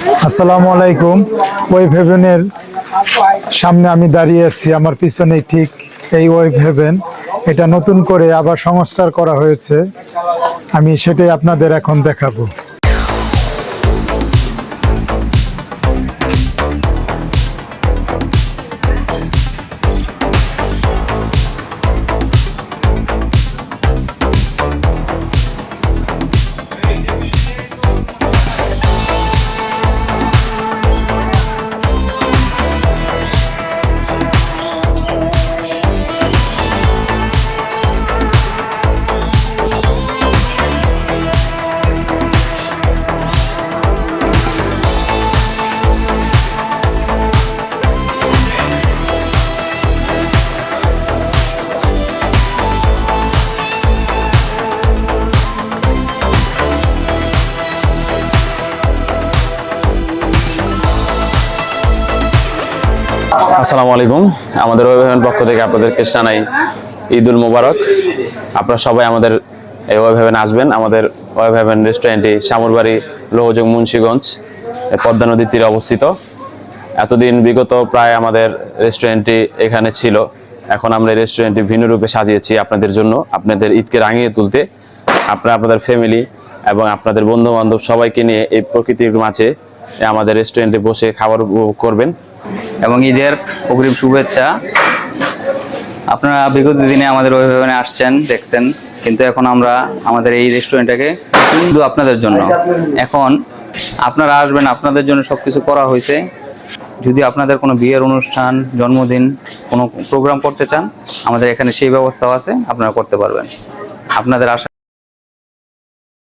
আসসালামু আলাইকুম। ওয়েব হেভেনের সামনে আমি দাঁড়িয়ে আছি। আমার পিছনে ঠিক এই ওয়েব হেভেন, এটা নতুন করে আবার সংস্কার করা হয়েছে। আমি সেটাই আপনাদের এখন দেখাবো। আসসালামু আলাইকুম। আমাদের ওয়েব হেভেন পক্ষ থেকে আপনাদেরকে জানাই ঈদুল মোবারক। আপনারা সবাই আমাদের এই ওয়েব হেভেন আসবেন। আমাদের ওয়েব হেভেন রেস্টুরেন্টটি শামুরবাড়ি, লৌহজং, মুন্সিগঞ্জ, পদ্মা নদীর তীরে অবস্থিত। এতদিন বিগত প্রায় আমাদের রেস্টুরেন্টটি এখানে ছিল। এখন আমরা এই রেস্টুরেন্টটি ভিন্ন রূপে সাজিয়েছি আপনাদের জন্য, আপনাদের ঈদকে রাঙিয়ে তুলতে। আপনারা আপনাদের ফ্যামিলি এবং আপনাদের বন্ধু বান্ধব সবাইকে নিয়ে এই প্রকৃতির মাঝে আমাদের রেস্টুরেন্টে বসে খাবার উপভোগ করবেন এবং ঈদের অগ্রিম শুভেচ্ছা। আপনারা বিগত দিনে আমাদের ওয়েব হেভেনে আসছেন, দেখছেন, কিন্তু এখন আমরা আমাদের এই রেস্টুরেন্টটাকে শুধু আপনাদের জন্য, এখন আপনারা আসবেন, আপনাদের জন্য সবকিছু করা হয়েছে। যদি আপনাদের কোনো বিয়ের অনুষ্ঠান, জন্মদিন, কোনো প্রোগ্রাম করতে চান, আমাদের এখানে সেই ব্যবস্থাও আছে, আপনারা করতে পারবেন। আপনাদের আশা